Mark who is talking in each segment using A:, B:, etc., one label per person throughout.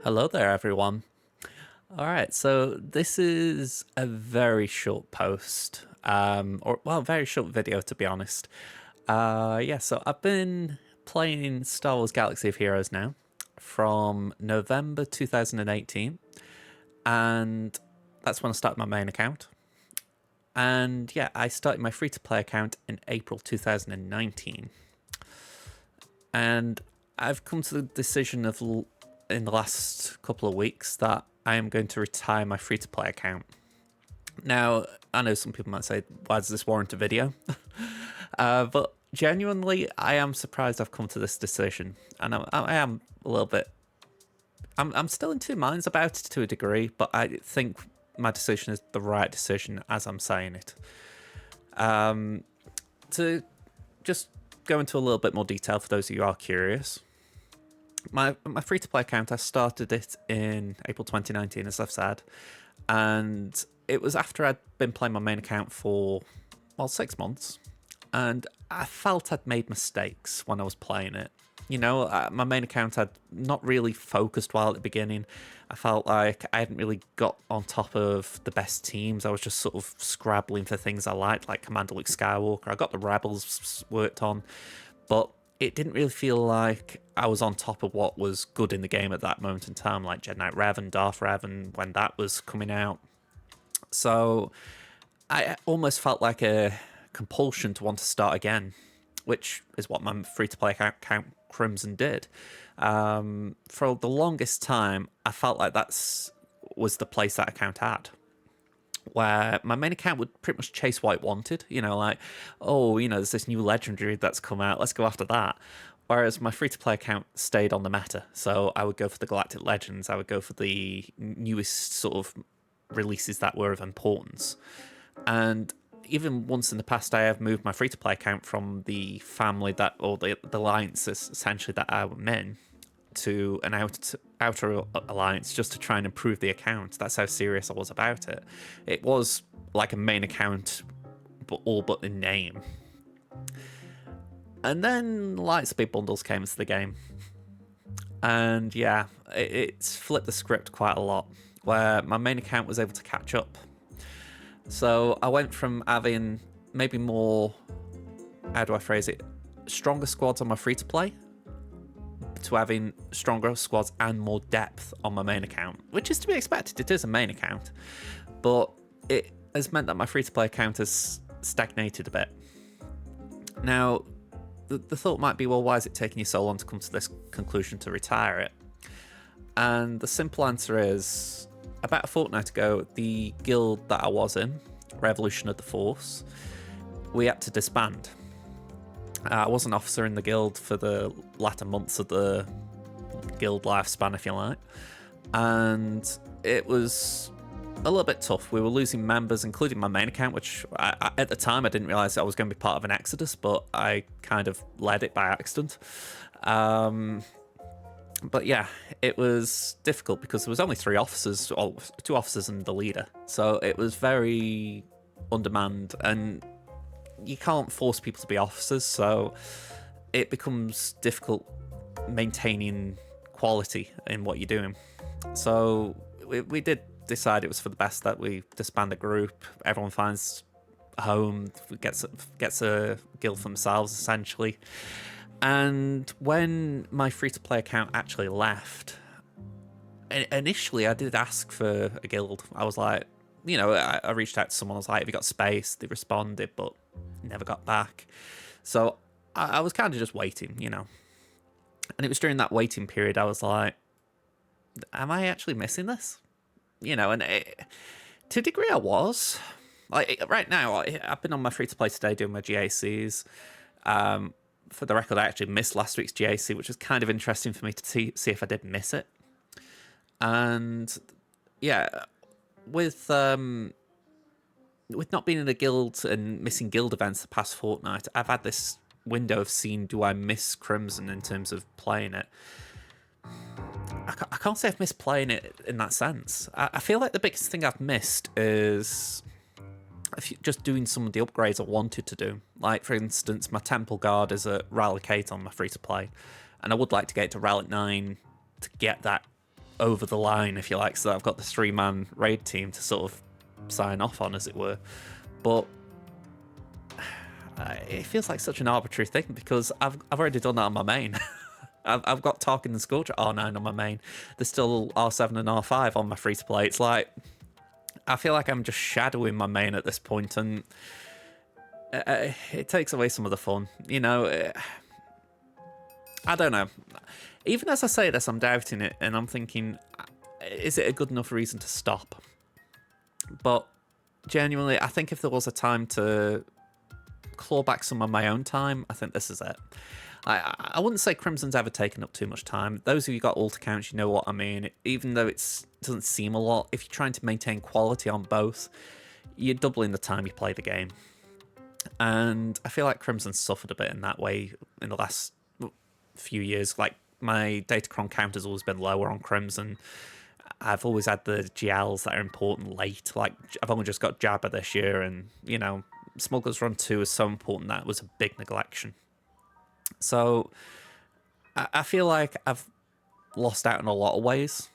A: Hello there, everyone. All right, so this is a very short post, very short video to be honest. So I've been playing Star Wars Galaxy of Heroes now from November 2018, and that's when I started my main account. And yeah, I started my free to play account in April 2019. And I've come to the decision in the last couple of weeks that I am going to retire my free to play account. Now, I know some people might say, why does this warrant a video? But genuinely, I am surprised I've come to this decision. And I am a little bit. I'm still in two minds about it to a degree, but I think my decision is the right decision as I'm saying it. To just go into a little bit more detail for those of you who are curious. My free to play account, I started it in April 2019, as I've said, and it was after I'd been playing my main account for 6 months, and I felt I'd made mistakes when I was playing it. My main account had not really focused well at the beginning. I felt like I hadn't really got on top of the best teams. I was just sort of scrabbling for things I liked, like Commander Luke Skywalker. I got the Rebels worked on, but it didn't really feel like I was on top of what was good in the game at that moment in time, like Jedi Knight Revan, Darth Revan, when that was coming out. So I almost felt like a compulsion to want to start again, which is what my free-to-play account Crimson did. For the longest time, I felt like was the place that account had, where my main account would pretty much chase what it wanted. There's this new legendary that's come out, let's go after that. Whereas my free-to-play account stayed on the meta, so I would go for the Galactic Legends, I would go for the newest sort of releases that were of importance. And even once in the past, I have moved my free-to-play account from the family or the alliance essentially that I'm in to an outer alliance just to try and improve the account. That's how serious I was about it. It was like a main account, but all but in name. And then Lightspeed bundles came into the game. And yeah, it's flipped the script quite a lot, where my main account was able to catch up. So I went from having maybe more, how do I phrase it, stronger squads on my free-to-play to having stronger squads and more depth on my main account, which is to be expected. It is a main account, but it has meant that my free-to-play account has stagnated a bit. Now, the thought might be, well, why is it taking you so long to come to this conclusion to retire it? And the simple answer is, about a fortnight ago, the guild that I was in, Revolution of the Force, we had to disband. I was an officer in the guild for the latter months of the guild lifespan, if you like, and it was a little bit tough. We were losing members, including my main account, which at the time I didn't realize I was going to be part of an exodus, but I kind of led it by accident. But yeah, it was difficult because there was only 3 officers, or 2 officers and the leader, so it was very undermanned, and you can't force people to be officers, so it becomes difficult maintaining quality in what you're doing. So we did decide it was for the best that we disband the group. Everyone finds a home, gets a guild for themselves, essentially. And when my free-to-play account actually left, initially I did ask for a guild. I was like, I reached out to someone, I was like, have you got space? They responded, but never got back. So I was kind of just waiting, And it was during that waiting period I was like, am I actually missing this? To a degree I was. Like, right now, I've been on my free-to-play today doing my GACs. For the record, I actually missed last week's GAC, which was kind of interesting for me to see if I did miss it. And yeah, with not being in a guild and missing guild events the past fortnight, I've had this window of seeing, do I miss Crimson in terms of playing it? I can't say I've missed playing it in that sense. I feel like the biggest thing I've missed is just doing some of the upgrades I wanted to do. Like, for instance, my Temple Guard is at Relic 8 on my free-to-play, and I would like to get to Relic 9 to get that over the line, if you like, so that I've got the 3-man raid team to sort of sign off on, as it were. But it feels like such an arbitrary thing because I've already done that on my main. I've got Tarkin and Scourge at R9 on my main. There's still R7 and R5 on my free to play. It's like I feel like I'm just shadowing my main at this point, and it takes away some of the fun. You know, I don't know. Even as I say this, I'm doubting it, and I'm thinking, is it a good enough reason to stop? But genuinely, I think if there was a time to claw back some of my own time, I think this is it. I wouldn't say Crimson's ever taken up too much time. Those of you got alt accounts, you know what I mean. Even though it doesn't seem a lot, if you're trying to maintain quality on both, you're doubling the time you play the game. And I feel like Crimson suffered a bit in that way in the last few years. Like, my Datacron count has always been lower on Crimson. I've always had the GLs that are important late. Like, I've only just got Jabba this year, and, you know, Smuggler's Run 2 is so important that was a big neglection. So I feel like I've lost out in a lot of ways,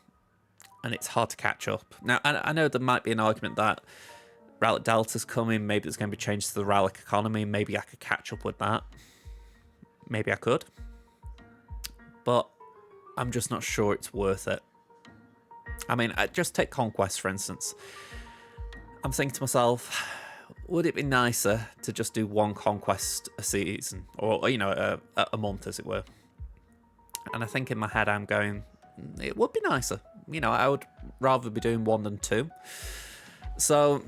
A: and it's hard to catch up. Now, I know there might be an argument that Relic Delta's coming, maybe there's going to be changes to the Relic economy, maybe I could catch up with that. Maybe I could. But I'm just not sure it's worth it. I mean, just take Conquest, for instance. I'm thinking to myself, would it be nicer to just do one Conquest a season? Or, you know, a month, as it were. And I think in my head I'm going, it would be nicer. You know, I would rather be doing 1 than 2. So,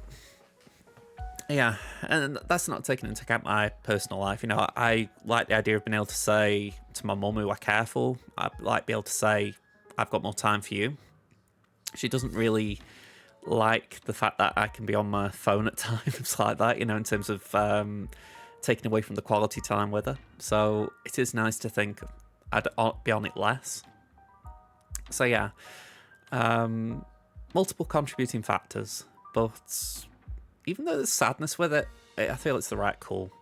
A: yeah. And that's not taking into account my personal life. You know, I like the idea of being able to say to my mum, who I care for, I'd like to be able to say, I've got more time for you. She doesn't really like the fact that I can be on my phone at times like that, you know, in terms of taking away from the quality time with her. So it is nice to think I'd be on it less. So yeah, multiple contributing factors, but even though there's sadness with it, I feel it's the right call.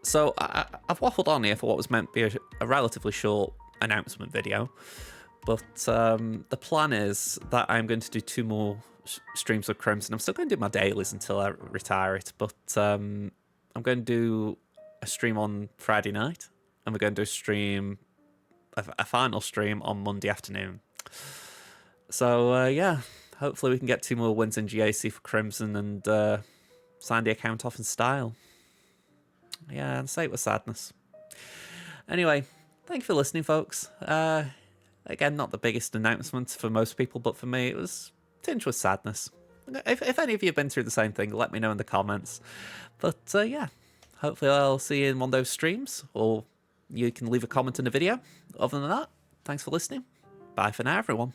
A: So I've waffled on here for what was meant to be a relatively short announcement video, but the plan is that I'm going to do 2 more streams of Crimson. I'm still going to do my dailies until I retire it, but I'm going to do a stream on Friday night, and we're going to do a final stream on Monday afternoon. So yeah, hopefully we can get 2 more wins in GAC for Crimson and sign the account off in style. Yeah, and say it with sadness. Anyway, thank you for listening, folks. Again, not the biggest announcement for most people, but for me it was tinged with sadness. If any of you have been through the same thing, let me know in the comments. But yeah, hopefully I'll see you in one of those streams, or you can leave a comment in the video. Other than that, thanks for listening. Bye for now, everyone.